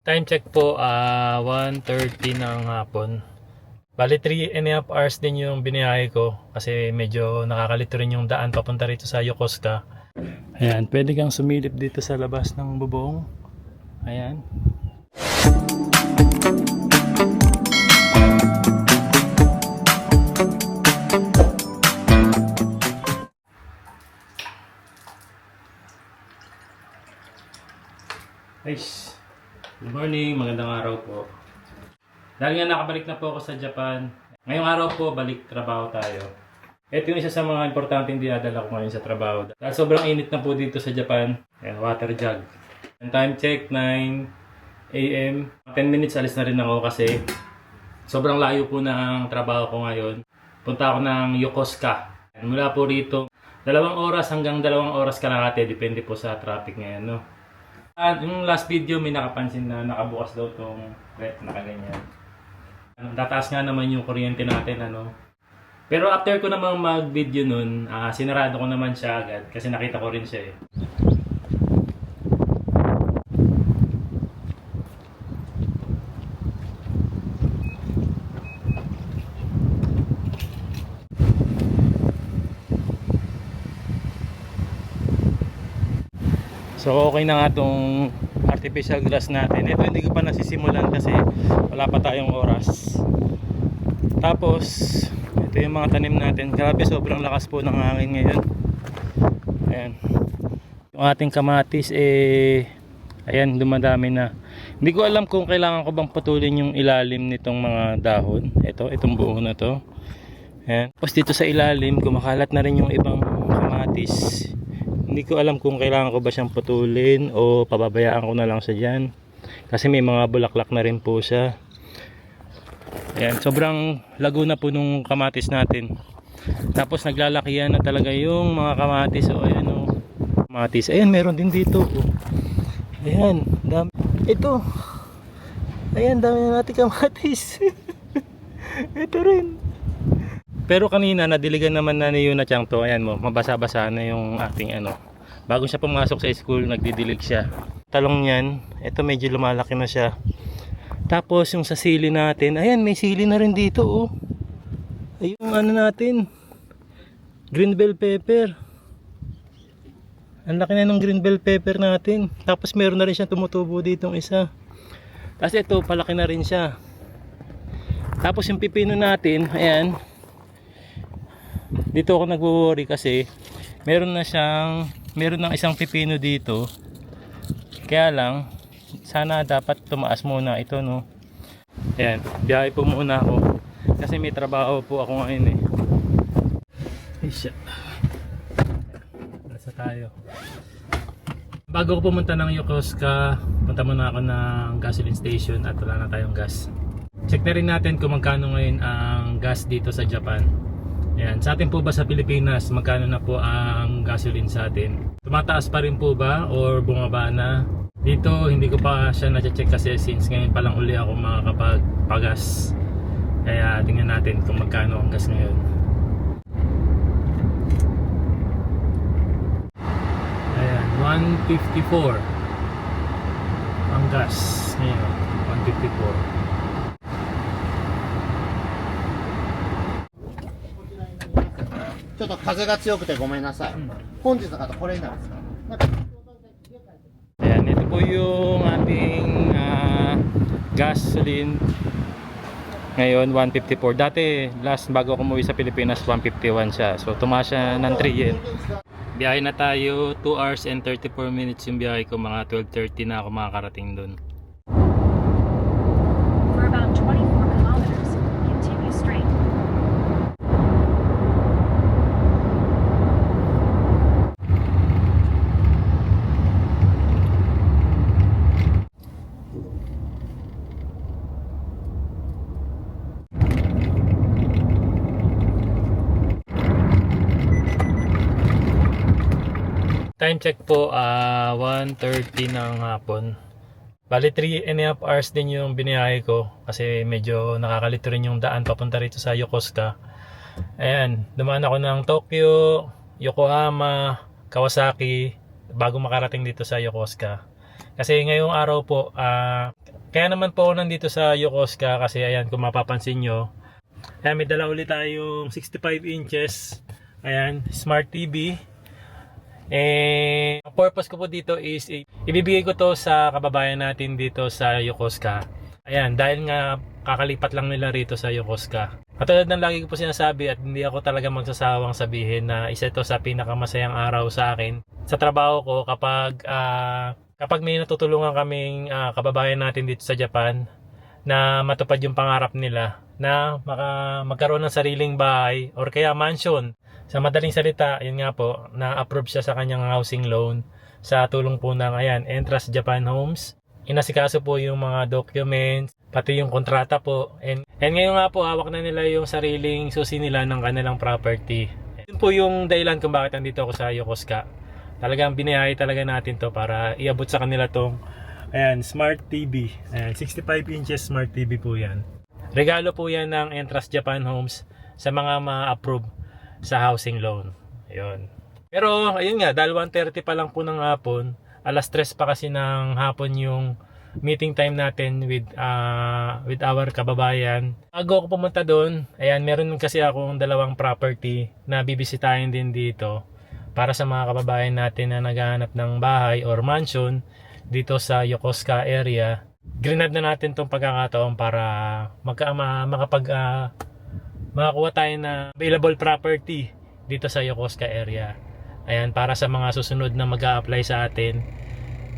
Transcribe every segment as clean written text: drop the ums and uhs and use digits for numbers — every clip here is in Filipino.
Time check po, 1:30 ng hapon. Bali 3.5 hours din yung biniyahe ko kasi medyo nakakalito rin yung daan papunta rito sa Yokosuka. Ayan, pwede kang sumilip dito sa labas ng bubong. Ayan. Guys, good morning, magandang araw po. Dahil nga nakabalik na po ako sa Japan, ngayong araw po balik trabaho tayo. Ito yung isa sa mga importanteng dinadala ko ngayon sa trabaho. Dahil sobrang init na po dito sa Japan. Ayan, water jug. And time check, 9 AM. 10 minutes alis na rin ako kasi sobrang layo po ng trabaho ko ngayon. Punta ako ng Yokosuka. Mula po rito, 2 oras hanggang 2 oras kalahati. Depende po sa traffic ngayon, no? Yung last video may nakapansin na nakabukas daw tong ref, nakaganyan. Tataas nga naman yung kuryente natin, ano. Pero after ko namang mag-video nun, sinarado ko naman siya agad kasi nakita ko rin siya eh. So okay na nga itong artificial grass natin. Ito hindi ko pa nasisimulan kasi wala pa tayong oras. Tapos ito yung mga tanim natin. Grabe, sobrang lakas po ng hangin ngayon. Ayan. Yung ating kamatis ayan, dumadami na. Hindi ko alam kung kailangan ko bang putulin yung ilalim nitong mga dahon. Itong buo na to. Ayan. Tapos dito sa ilalim kumakalat na rin yung ibang kamatis. Hindi ko alam kung kailangan ko ba siyang putulin o pababayaan ko na lang siya dyan. Kasi may mga bulaklak na rin po siya. Ayan, sobrang lago na po nung kamatis natin. Tapos naglalakihan na talaga yung mga kamatis. O ayan o, kamatis. Ayan, meron din dito. Ayan, dami. Ito. Ayan, dami na natin kamatis. Ito rin. Pero kanina nadiligan naman na ni Yuna Chang to. Ayan mo, mabasa-basa na yung ating ano. Bago siya pumasok sa school, nagdidilig siya. Talong niyan, ito medyo lumalaki na siya. Tapos yung sa sili natin, ayan may sili na rin dito oh. Ayun ano natin, green bell pepper. Ang laki na ng green bell pepper natin. Tapos meron na rin siyang tumutubo ditong isa. Tapos ito, palaki na rin siya. Tapos yung pipino natin, ayan. Dito ako nagwo-worry kasi meron ng isang pipino dito. Kaya lang sana dapat tumaas muna ito, no. Ayan, biyahe po muna ako kasi may trabaho po ako ngayon eh. Isya. Nasa tayo. Bago ko pumunta ng Yokosuka, punta muna ako ng gasoline station at wala na tayong gas. Check na rin natin kung magkano ngayon ang gas dito sa Japan. Ayan, sa atin po ba sa Pilipinas, magkano na po ang gasoline sa atin? Tumataas pa rin po ba or bumaba na? Dito hindi ko pa siya na-check kasi since ngayon pa lang uli ako makakapagpagas. Kaya tingnan natin kung magkano ang gas ngayon. Ayan, 154 ang gas ngayon, 154. ちょっと風が強くてごめんなさい。本日の方これになるんですか。Ayan, ito po yung ating gasoline ngayon, 154. Dati, last bago ako umuwi sa Pilipinas, 151 siya. So, tumaas siya ng 3 yen. Biyahe na tayo, 2 hours and 34 minutes yung biyahe ko. Mga 12:30 na ako makakarating doon. For about 24 kilometers, continue straight. Time check po, 1:30 ng hapon. Bali 3.5 hours din yung biniyahe ko kasi medyo nakakalito rin yung daan papunta rito sa Yokosuka. Ayan, dumaan ako ng Tokyo, Yokohama, Kawasaki bago makarating dito sa Yokosuka. Kasi ngayong araw po, Kaya naman po ako nandito sa Yokosuka kasi ayan, kung mapapansin nyo, ayan, may dala ulit tayong 65 inches. Ayan, Smart TV. Ang purpose ko po dito is ibibigay ko to sa kababayan natin dito sa Yokosuka. Ayan, dahil nga kakalipat lang nila rito sa Yokosuka. Katulad ng lagi ko po sinasabi at hindi ako talaga magsasawang sabihin na isa ito sa pinakamasayang araw sa akin sa trabaho ko kapag may natutulungan kaming kababayan natin dito sa Japan na matupad yung pangarap nila na magkaroon ng sariling bahay or kaya mansion. Sa madaling salita, yun nga po, na-approve siya sa kanyang housing loan sa tulong po ng Entrust Japan Homes. Inasikaso po yung mga documents, pati yung kontrata po. And ngayon nga po, hawak na nila yung sariling susi nila ng kanilang property. Yun po yung dahilan kung bakit nandito ako sa Yokosuka. Talagang binayahe talaga natin to para iabot sa kanila tong Smart TV. 65 inches Smart TV po yan. Regalo po yan ng Entrust Japan Homes sa mga ma-approve sa housing loan. Ayun. Pero ayun nga, dahil 1:30 pa lang po ng hapon, alas 3 pa kasi ng hapon yung meeting time natin with our kababayan. Bago ako pumunta doon, ayan, meron kasi akong dalawang property na bibisitahin din dito para sa mga kababayan natin na naghahanap ng bahay or mansion dito sa Yokosuka area. Grinad na natin tong pagkakataon para makakuha tayo na available property dito sa Yokosuka area. Ayan, para sa mga susunod na mag-a-apply sa atin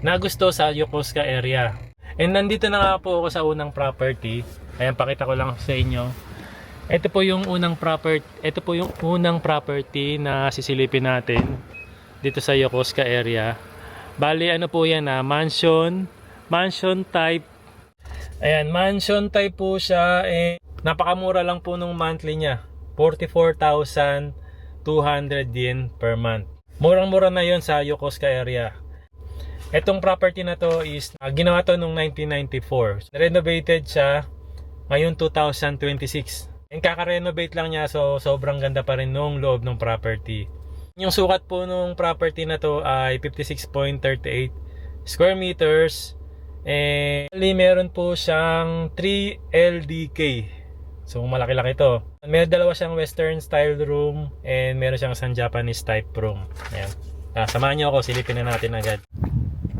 na gusto sa Yokosuka area. And nandito na nga po ako sa unang property. Ayan, pakita ko lang sa inyo. Ito po yung unang property na sisilipin natin dito sa Yokosuka area. Bali, ano po yan, mansion type. Ayan, mansion type po siya. Napakamura lang po nung monthly niya. 44,200 yen per month. Murang-mura na yon sa Yokosuka area. Etong property na to is ginawa to nung 1994. Renovated siya ngayon 2026. And kaka-renovate lang niya, so sobrang ganda pa rin nung loob ng property. Yung sukat po nung property na to ay 56.38 square meters. Meron po siyang 3 LDK. So malaki-laki to. May dalawa siyang western style room and meron siyang isang Japanese type room. Ayan. Samahan niyo ako, silipin na natin agad.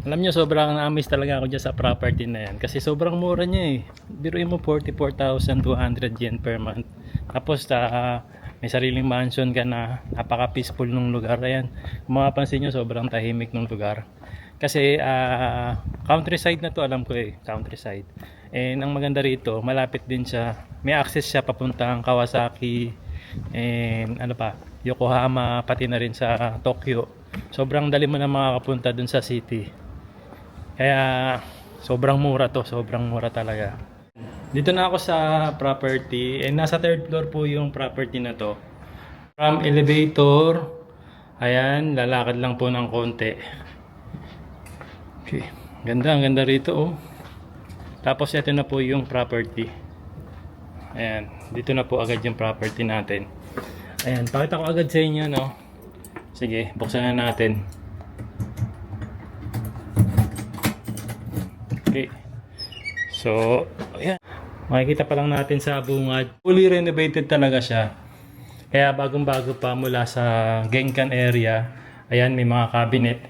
Alam niyo, sobrang na-amaze talaga ako dyan sa property na yan kasi sobrang mura niya eh. Biruin mo 44,200 yen per month. Tapos may sariling mansion ka na, napaka-peaceful nung lugar. Ayan. Kung mapapansin niyo, sobrang tahimik nung lugar. Kasi countryside na to, alam ko eh, countryside. And ang maganda rito, malapit din siya. May access siya papuntang Kawasaki and Yokohama, pati na rin sa Tokyo. Sobrang dali mo na makakapunta dun sa city. Kaya sobrang mura to, sobrang mura talaga. Dito na ako sa property and nasa third floor po yung property na to. From elevator, ayan, lalakad lang po ng konti. Okay, ganda, ang ganda rito oh. Tapos ito na po yung property. Ayan, dito na po agad yung property natin. Ayan, pakita ko agad sa inyo, no? Sige, buksan na natin. Okay. So, ayan. Makikita pa lang natin sa bungad. Fully renovated talaga siya. Kaya bagong-bago pa mula sa Genkan area. Ayan, may mga cabinet.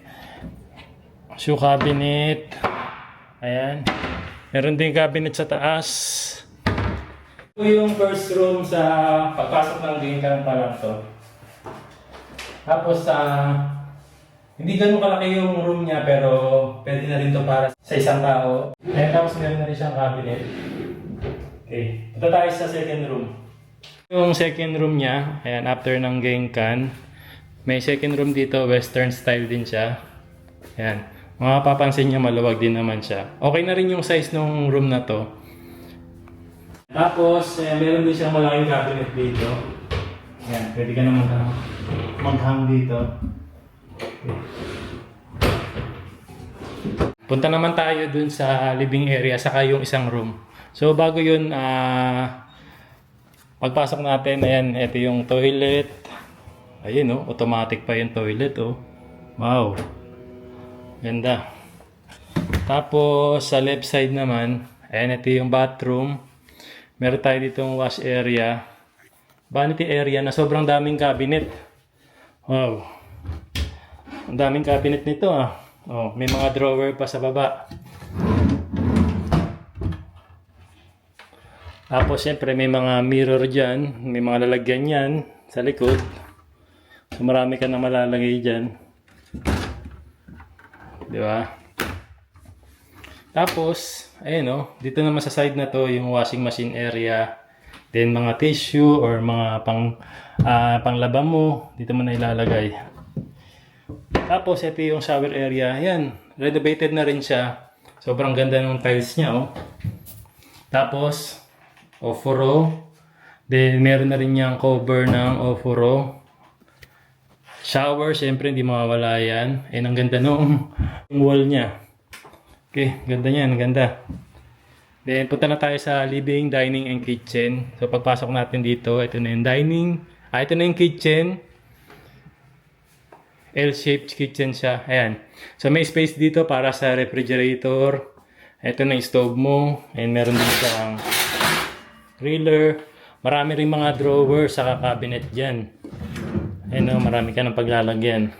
Shoe cabinet. Ayan. Meron din cabinet sa taas. Ito yung first room sa pagpasok ng Genkan pa lang to. Tapos hindi ganun kalaki yung room niya pero pwede na rin to para sa isang tao. Ayan, tapos meron na rin siyang cabinet. Okay, ito tayo sa second room. Yung second room niya, ayan, after ng Genkan, may second room dito, western style din siya. Ayan. Mapapansin niyo, maluwag din naman siya. Okay na rin yung size ng room na to. Tapos, meron din siyang malaking cabinet dito. Ayan, pwede ka na mag-hang dito. Okay. Punta naman tayo dun sa living area, saka yung isang room. So, bago yun, pagpasok natin, ayan, ito yung toilet. Ayun, oh, automatic pa yung toilet, oh. Wow. Ganda. Tapos sa left side naman, ayan, ito yung bathroom. Meron tayo ditong wash area, vanity area na sobrang daming cabinet. Wow. Ang daming cabinet nito ah. Oh, may mga drawer pa sa baba. Tapos syempre may mga mirror dyan, may mga lalagyan yan sa likod. So marami ka na malalagay dyan. Di ba? Tapos, ayun o, dito naman sa side na to yung washing machine area. Then mga tissue or mga panglaba mo, dito mo na ilalagay. Tapos ito yung shower area. Yan, renovated na rin siya. Sobrang ganda ng tiles niya oh. Tapos, ofuro. Then meron na rin niyang cover ng ofuro. Shower, syempre hindi mawawala yan. And ang ganda nung wall niya. Okay, ganda niyan, ganda. Then punta na tayo sa living, dining, and kitchen. So pagpasok natin dito, ito na yung dining. Ito na yung kitchen. L-shaped kitchen siya. Ayan. So may space dito para sa refrigerator. Ito na yung stove mo. And meron din siyang griller. Marami rin mga drawer sa cabinet dyan. Ayan o, marami ka ng paglalagyan.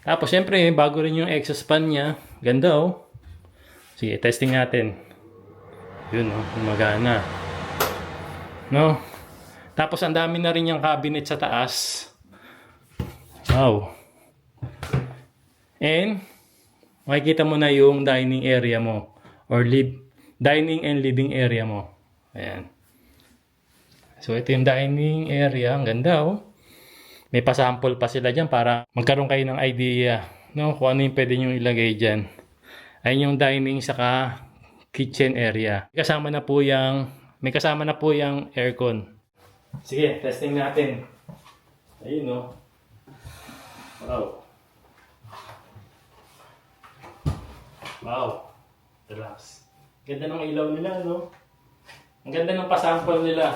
Tapos syempre, bago rin yung exhaust fan niya. Ganda oh. Sige, testing natin. Yun oh, gumagana. No? Tapos ang dami na rin yung cabinet sa taas. Wow. And makikita mo na yung dining area mo or dining and living area mo. Ayan. So ito yung dining area, ang ganda oh. May pasample pa sila dyan para magkaroon kayo ng idea, no, kung ano yung pwede nyo ilagay dyan. Ayun yung dining saka kitchen area. May kasama na po yung aircon. Sige, testing natin. Ayun no. Wow. Wow. Relax. Ganda ng ilaw nila, no? Ang ganda ng pasample nila.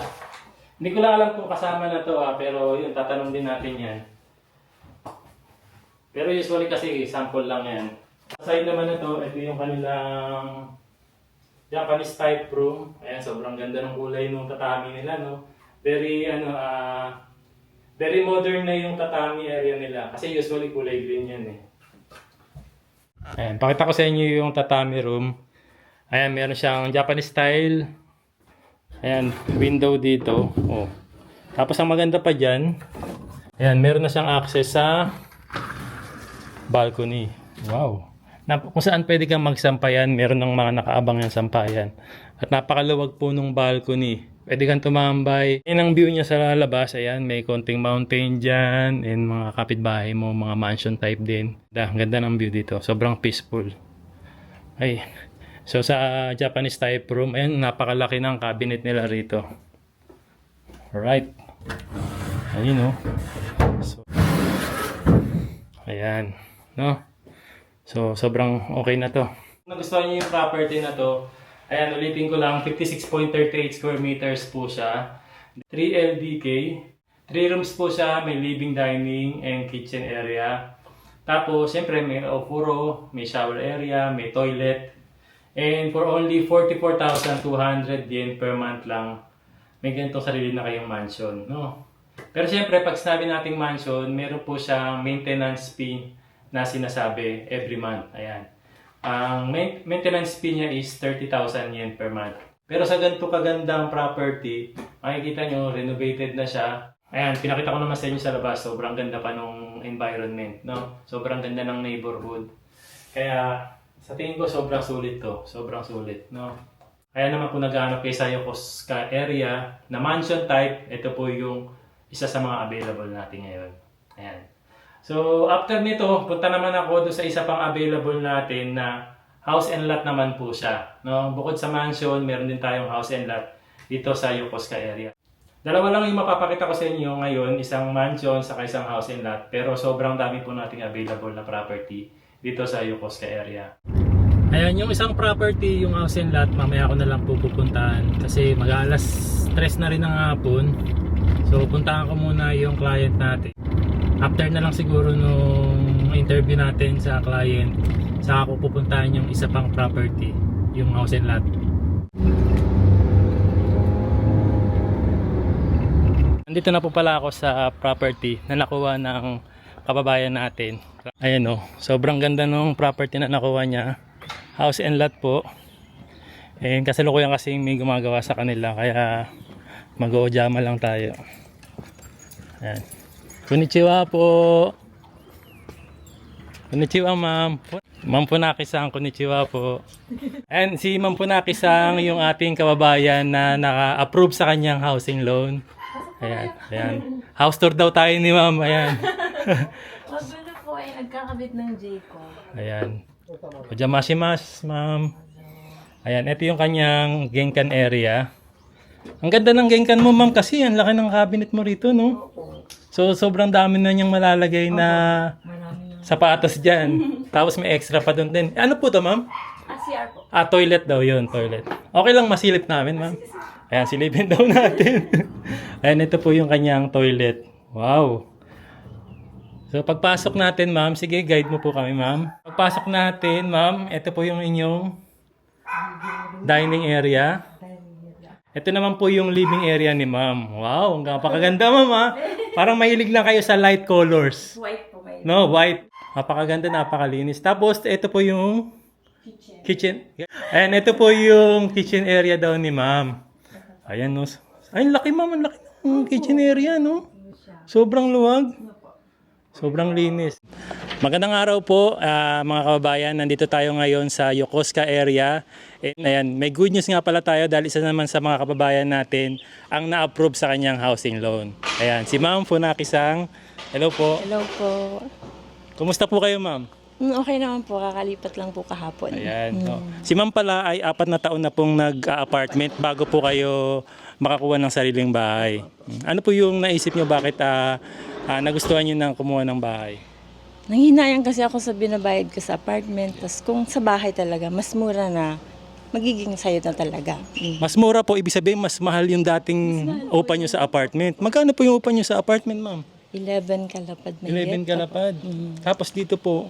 Hindi ko lang alam kung kasama na to pero yun, tatanong din natin yan. Pero usually kasi sample lang yan. Sa side naman na to, ito yung kanilang Japanese type room. Ayan, sobrang ganda ng kulay ng tatami nila, no? Very modern na yung tatami area nila. Kasi usually kulay green yan eh. Ayan, pakita ko sa inyo yung tatami room. Ayan, meron siyang Japanese style. Ayan, window dito. Oh. Tapos ang maganda pa dyan, ayan, meron na siyang access sa balcony. Wow. Kung saan pwede kang magsampayan, meron ng mga nakaabang yung sampayan. At napakaluwag po nung balcony. Pwede kang tumambay. Yan ang view niya sa labas. Ayan, may konting mountain dyan. And mga kapitbahay mo, mga mansion type din. Ganda ng view dito. Sobrang peaceful. Ay. So sa Japanese type room, ayan, napakalaki ng cabinet nila rito. Alright. Ayun oh. So, ayan. No? So sobrang okay na to. Kung nagustuhan niyo yung property na to, ayan, ulitin ko lang, 56.38 square meters po siya. 3 LDK. 3 rooms po siya, may living, dining, and kitchen area. Tapos, siyempre, may ofuro, may shower area, may toilet. And for only 44,200 yen per month lang, may ganitong sarili na kayong mansion, no? Pero siyempre, pag sinabi nating mansion, meron po siyang maintenance fee na sinasabi every month. Ayan. Ang maintenance fee niya is 30,000 yen per month. Pero sa ganito kagandang property, makikita nyo, renovated na siya. Ayan, pinakita ko naman sa inyo sa labas. Sobrang ganda pa nung environment, no? Sobrang ganda ng neighborhood. Kaya, sa tingin ko, sobrang sulit to. Sobrang sulit, no? Kaya naman kung naghahanap kayo sa Yokosuka area na mansion type, ito po yung isa sa mga available natin ngayon. Ayan. So, after nito, punta naman ako doon sa isa pang available natin na house and lot naman po siya. No? Bukod sa mansion, meron din tayong house and lot dito sa Yokosuka area. Dalawa lang yung mapapakita ko sa inyo ngayon, isang mansion sa isang house and lot. Pero sobrang dami po nating available na property dito sa Yokosuka area. Ayan, yung isang property, yung house and lot, mamaya ko na lang po pupuntahan kasi mag-alas 3 na rin ng hapon. So puntahan ko muna yung client natin. After na lang siguro nung interview natin sa client, Saka ko pupuntahan yung isa pang property, yung house and lot. Nandito na po pala ako sa property na nakuha ng kababayan natin. Ayan o, sobrang ganda ng property na nakuha niya. House and lot po. And kasalukuyan kasi may gumagawa sa kanila, kaya mag-o-jama lang tayo. Ayan. Konnichiwa po. Konnichiwa ma'am. Ma'am Punaki-san, konnichiwa po. And si Ma'am Punaki-san yung ating kababayan na naka-approve sa kanyang housing loan. Ayan, ayan. House tour daw tayo ni ma'am. Ayan. Magulo po ay nagkakabit ng J-Con. Ayan. Ojamashimasu, ma'am. Ayan, ito yung kanyang genkan area. Ang ganda ng genkan mo, ma'am, kasi ang laki ng cabinet mo rito, no? So, sobrang dami na niyang malalagay na sapatos dyan. Tapos may extra pa doon din. Ano po to, ma'am? CR po. Toilet daw yun, toilet. Okay lang masilip namin, ma'am. Ayan, silipin daw natin. Ayan, ito po yung kanyang toilet. Wow. So, pagpasok natin, ma'am, sige, guide mo po kami, ma'am. Pagpasok natin, ma'am, ito po yung inyong dining area. Ito naman po yung living area ni ma'am. Wow, ang napakaganda, ma'am, ha? Parang mahilig lang kayo sa light colors. White po may No, white. Napakaganda, napakalinis. Tapos, ito po yung kitchen. Ayan, ito po yung kitchen area daw ni ma'am. Ayan, no. Ay, laki, ma'am. Ang laki ng kitchen area, no? Sobrang luwag. Sobrang linis. Magandang araw po, mga kababayan. Nandito tayo ngayon sa Yokosuka area. And ayan, may good news nga pala tayo dahil isa naman sa mga kababayan natin ang na-approve sa kanyang housing loan. Ayan, si Ma'am Punaki-san. Hello po. Hello po. Kumusta po kayo, ma'am? Okay naman po, kakalipat lang po kahapon. Ayan. No. Si ma'am pala ay 4 na taon na pong nag-apartment bago po kayo makakuha ng sariling bahay. Ano po yung naisip nyo bakit nagustuhan nyo nang kumuha ng bahay? Nanghinayang kasi ako sa binabayad ko sa apartment. Tapos kung sa bahay talaga, mas mura na. Magiging sayo na talaga. Mas mura po, ibig sabihin mas mahal yung dating upa nyo sa apartment. Magkano po yung upa nyo sa apartment, ma'am? 11 kalapad na 11 kalapad. Tapos dito po,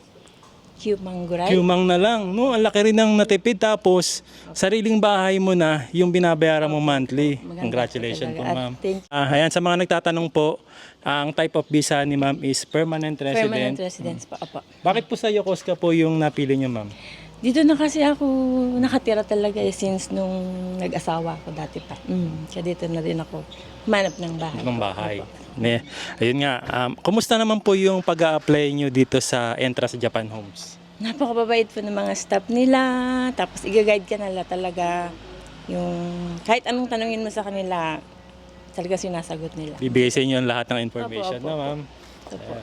Mangguray. Qmang na lang. No? Ang laki rin ng natipid. Tapos, sariling bahay mo na yung binabayaran mo monthly. Congratulations po, ma'am. Thank you. Ayan, sa mga nagtatanong po, ang type of visa ni ma'am is permanent resident. Permanent residence po. Apo. Bakit po sa Yokosuka po yung napili niyo, ma'am? Dito na kasi ako nakatira talaga since nung nag-asawa ko dati pa. Kaya dito na rin ako manap ng bahay. Ng bahay. Ayun nga, kumusta naman po yung pag-a-apply nyo dito sa Entrance Japan Homes? Napakababait po ng mga staff nila. Tapos i-guide ka nila talaga. Yung kahit anong tanungin mo sa kanila, talaga sinasagot nila. Bibigay sa inyo ang lahat ng information, Opo, no, ma'am? Opo.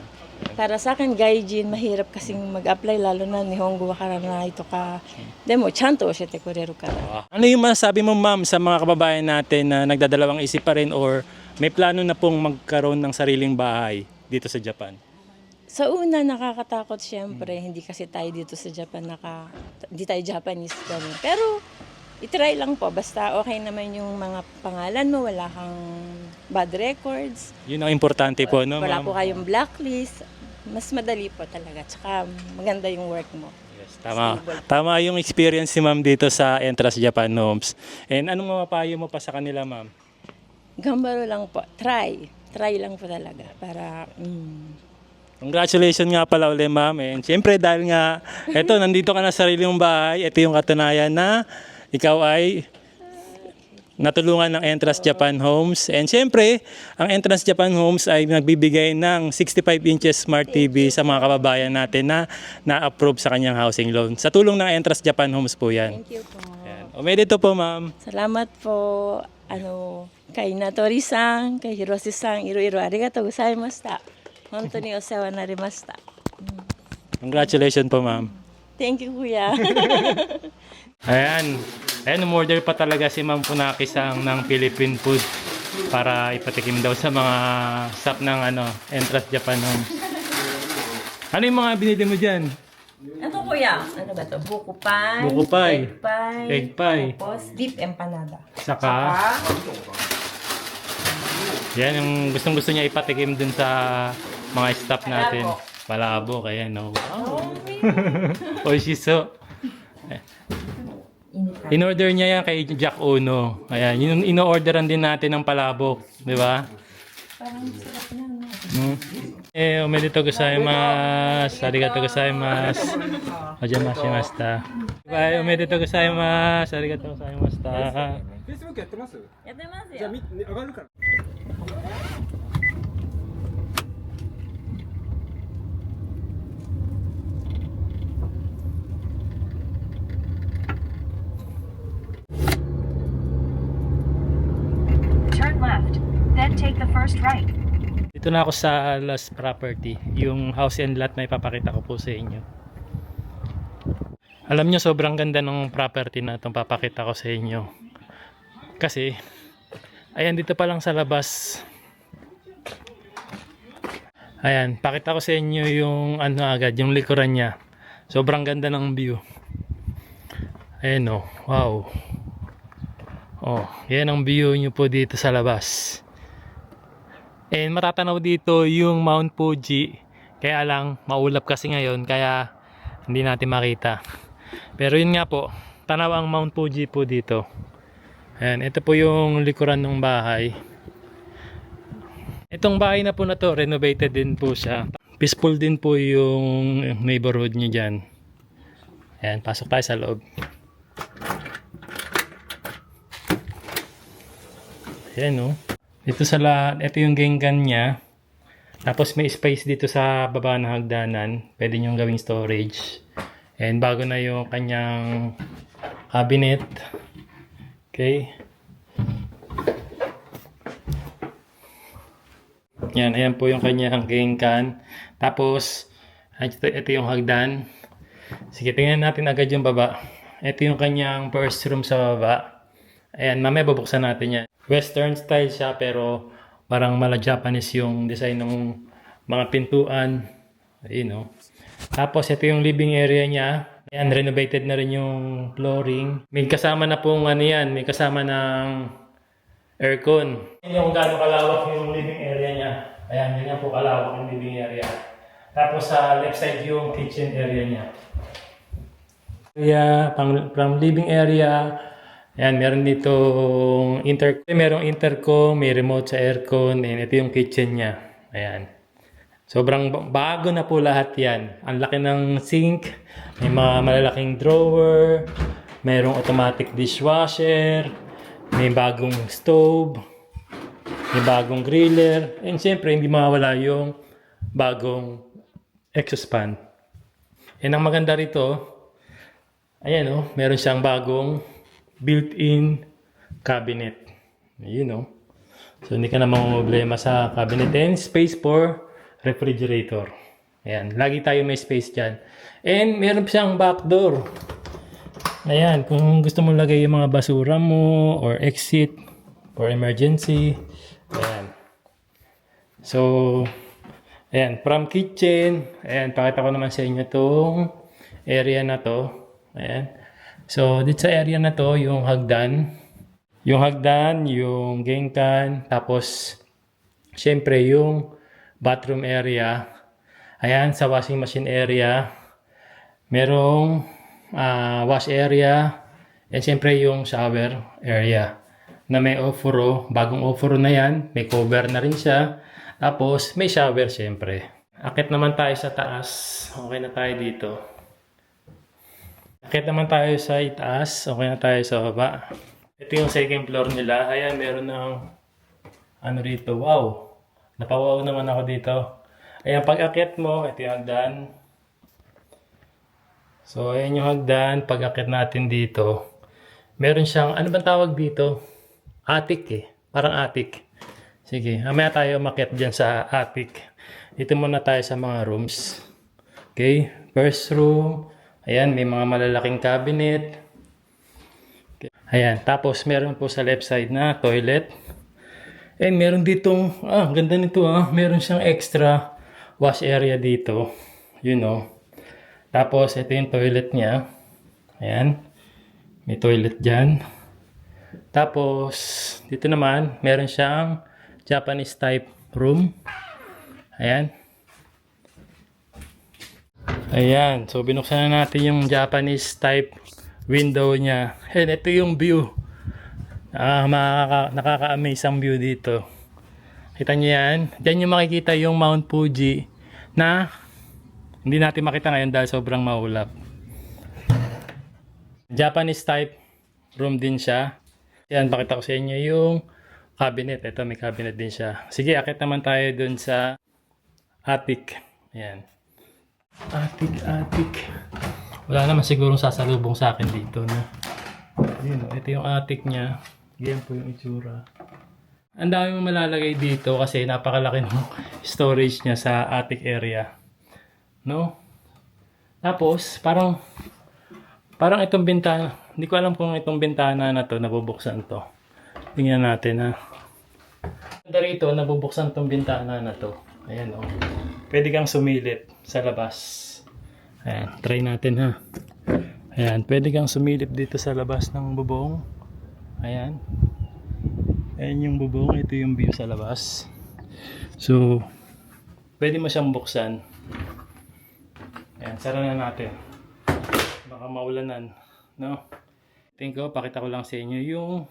Para sa akin, gaijin, mahirap kasing mag-apply lalo na Nihongo wakara na ito ka. Demo, chanto o shite kureru kara. Ano yung masasabi mo, ma'am, sa mga kababayan natin na nagdadalawang isip pa rin or may plano na pong magkaroon ng sariling bahay dito sa Japan? Sa una, nakakatakot syempre. Hindi kasi tayo dito sa Japan, hindi tayo Japanese. Ganun. Pero, itry lang po. Basta okay naman yung mga pangalan mo, wala kang bad records. Yun ang importante po, no, Wala ma'am? po kayong blacklist. Mas madali po talaga. Tsaka maganda yung work mo. Yes, tama. Tama yung experience ni ma'am dito sa Entrance Japan Homes. And anong mapapayo mo pa sa kanila, ma'am? Gambaro lang po. Try. Try lang po talaga. Para, Congratulations nga pala ulit, ma'am. And siyempre dahil nga, eto, nandito ka na sa sarili mong bahay, ito yung katunayan na ikaw ay natulungan ng Entrance Japan Homes. And siyempre, ang Entrance Japan Homes ay nagbibigay ng 65 inches Smart TV sa mga kababayan natin na na-approve sa kanyang housing loan. Sa tulong ng Entrance Japan Homes po yan. thank you po. Yan. Umedito po, ma'am. Salamat po. Kay Natori-san, kay Hiroshi-san, iro-iro arigatou gozaimashita. Honto ni osewa narimashita. Congratulations po, ma'am. Thank you, kuya. Ayan. Ayan, umorder pa talaga si Ma'am Punaki-san ng Philippine food para ipatikim daw sa mga staff ng Entrance Japan Homes. Ano yung mga binili mo dyan? Ano kuya? Ano ba to? Buko pie. Buko pie. Egg pie. Egg pie. Tapos deep empanada. Saka, yan yung gustong gusto niya ipatikim dun sa mga staff natin. Malabo, kaya no. Oh, may Oishiso. In-order niya yan kay Jack Uno. Ayan, yun in-orderan din natin ng palabok, di ba? Omedetou gozaimasu. Arigatou gozaimasu. Ojamasshimashita. Bye, omedetou gozaimasu. Arigatou gozaimashita. Facebook やってます？やってますじゃあ上がるから。Turn left, then take the first right. Dito na ako sa last property. Yung house and lot na ipapakita ko po sa inyo. Alam nyo, sobrang ganda ng property na itong papakita ko sa inyo. Kasi, ayan, dito pa lang sa labas. Ayan, pakita ko sa inyo yung ano agad, yung likuran niya. Sobrang ganda ng view. Ayan o, wow. Oh, yan ang view nyo po dito sa labas. And matatanaw dito yung Mount Fuji. Kaya lang, maulap kasi ngayon, kaya hindi natin makita. Pero yun nga po, tanaw ang Mount Fuji po dito. Ayan, ito po yung likuran ng bahay. Itong bahay na po na to, renovated din po siya. Peaceful din po yung neighborhood nyo dyan. Ayan, pasok tayo sa loob. Ayan o. Dito sa lahat, ito yung gengan niya. Tapos may space dito sa baba ng hagdanan. Pwede nyo gawing storage. And bago na yung kanyang cabinet. Okay. Yan, ayan po yung kanyang gengan. Tapos, ito yung hagdan. Sige, tingnan natin agad yung baba. Ito yung kanyang first room sa baba. Ayan, mamaya bubuksan natin yan. Western style siya pero parang mala Japanese yung design ng mga pintuan. Ayun o. Tapos ito yung living area niya. Ayan, renovated na rin yung flooring. May kasama na pong ano yan, may kasama ng aircon. Ayan yung gaano kalawak yung living area niya. Ayan, ganyan po kalawak yung living area. Tapos sa left side yung kitchen area niya. From living area, ayan, meron dito merong intercom, may remote sa aircon, and ito yung kitchen niya. Ayan. Sobrang bago na po lahat yan. Ang laki ng sink, may mga malalaking drawer, mayroong automatic dishwasher, may bagong stove, may bagong griller, and siyempre hindi mawala yung bagong exhaust fan. And ang maganda rito, ayan o, meron siyang bagong built-in cabinet. You know. So, hindi ka na problema sa cabinet. And space for refrigerator. Ayan. Lagi tayo may space dyan. And meron siyang back door. Ayan. Kung gusto mo lagay yung mga basura mo or exit for emergency. Ayan. So, ayan. From kitchen. Ayan. Pakita ko naman sa inyo itong area na to. Ayan. So, dito sa area na to, yung hagdan. Yung hagdan, yung genkan, tapos, syempre, yung bathroom area. Ayan, sa washing machine area. Merong wash area. And syempre, yung shower area. Na may ofuro. Bagong ofuro na yan. May cover na rin siya. Tapos, may shower syempre. Akit naman tayo sa taas. Okay na tayo dito. Akit naman tayo sa itaas. Okay na tayo sa baba. Ito yung second floor nila. Ayan, meron ng ano rito. Wow! Napawaw naman ako dito. Ayan, pag akit mo, ito yung hagdan. So, ayan yung hagdan. Pag akit natin dito, meron siyang, ano bang tawag dito? Attic eh. Parang attic. Sige, mamaya tayo makit dyan sa attic. Dito muna tayo sa mga rooms. Okay, first room. Ayan, may mga malalaking cabinet. Okay. Ayan, tapos meron po sa left side na toilet. And meron ditong, ganda nito meron siyang extra wash area dito. You know. Tapos, ito yung toilet niya. Ayan. May toilet dyan. Tapos, dito naman, meron siyang Japanese type room. Ayan. Ayan, so binuksan na natin yung Japanese type window niya. And ito yung view. Nakaka-amaze ang view dito. Kita niyo yan? Diyan yung makikita yung Mount Fuji na hindi natin makita ngayon dahil sobrang maulap. Japanese type room din siya. Yan, pakita ko sa inyo yung cabinet. Ito, may cabinet din siya. Sige, akit naman tayo dun sa attic. Ayan. Attic. Wala naman sigurong sasalubong sa akin dito, no? Yun, ito yung attic niya. Yan po yung itsura. Ang dami mo malalagay dito kasi napakalaki ng storage niya sa attic area. No? Tapos, parang itong bintana. Hindi ko alam kung itong bintana na to, nabubuksan to. Tingnan natin, ha. Dito, nabubuksan tong bintana na to. Ayan, oh. Pwede kang sumilip sa labas. Ayan, try natin, ha. Ayan, pwede kang sumilip dito sa labas ng bubong. Ayan. Ayan yung bubong. Ito yung view sa labas. So, pwede mo siyang buksan. Ayan, sara na natin. Baka maulanan, no? Tingin ko, pakita ko lang sa inyo yung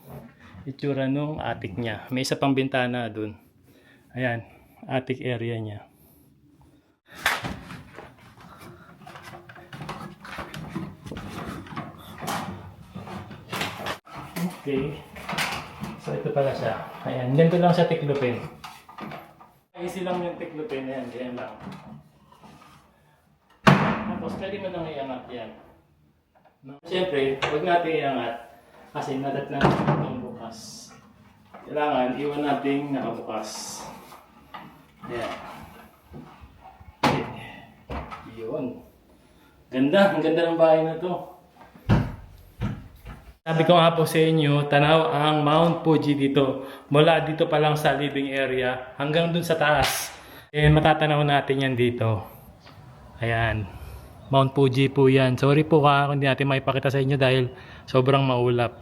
itsura nung attic niya. May isa pang bintana dun. Ayan, attic area niya. Okay. So, ito pala siya. Ayan, ganito lang siya tiklupin. Easy lang yung tiklupin. Ayan, ganyan lang. Tapos, pwede mo nang iangat yan. No? Siyempre, huwag natin iangat kasi nadat na itong bukas. Kailangan, iwan natin nakabukas. Ayan. Okay. Yun. Ganda. Ang ganda ng bahay na to. Sabi ko nga po sa inyo, tanaw ang Mount Fuji dito. Mula dito pa lang sa living area hanggang dun sa taas. Matatanaw natin yan dito. Ayan. Mount Fuji po yan. Sorry po kung hindi natin maipakita sa inyo dahil sobrang maulap.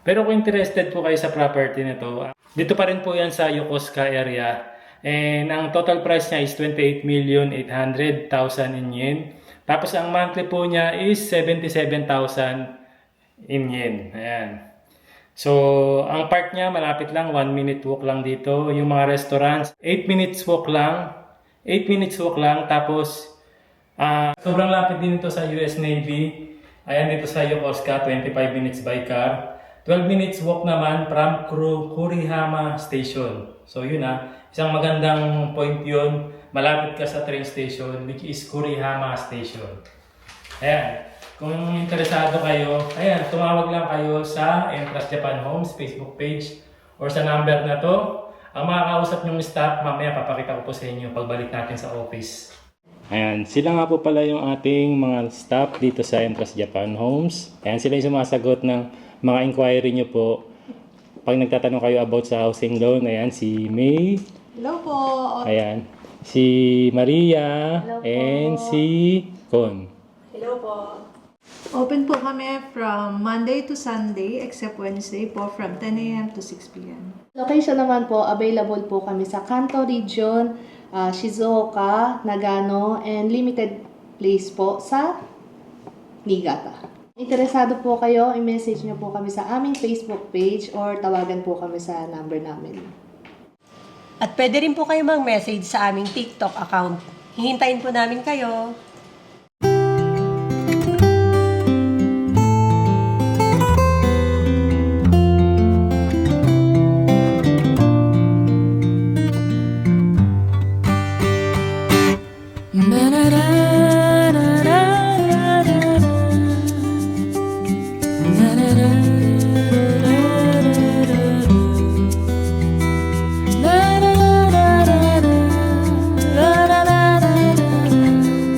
Pero kung interested po kayo sa property nito, dito pa rin po yan sa Yokosuka area. And ang total price niya is 28,800,000 in yen. Tapos ang monthly po niya is 77,000 in yen. Ayan. So, ang park niya malapit lang, 1 minute walk lang dito. Yung mga restaurants, 8 minutes walk lang. 8 minutes walk lang. Tapos, sobrang lapit din ito sa US Navy. Ayan, dito sa Yokosuka, 25 minutes by car. 12 minutes walk naman from Kurihama Station. So, yun isang magandang point yun. Malapit ka sa train station, which is Kurihama Station. Ayan. Kung interesado kayo, ayan, tumawag lang kayo sa Entrust Japan Homes Facebook page or sa number na to. Ang makakausap nyong staff, mamaya papakita ko po sa inyo pagbalik natin sa office. Ayan, sila nga po pala yung ating mga staff dito sa Entrust Japan Homes. Ayan, sila yung sumasagot ng mga inquiry nyo po. Pag nagtatanong kayo about sa housing loan, ayan, si May. Hello po. Ayan, si Maria. Hello po. And si Con. Hello po. Open po kami from Monday to Sunday except Wednesday po from 10 a.m. to 6 p.m. Location naman po, available po kami sa Kanto Region, Shizuoka, Nagano, and limited place po sa Niigata. Interesado po kayo, i-message nyo po kami sa aming Facebook page or tawagan po kami sa number namin. At pwede rin po kayo mag-message sa aming TikTok account. Hihintayin po namin kayo.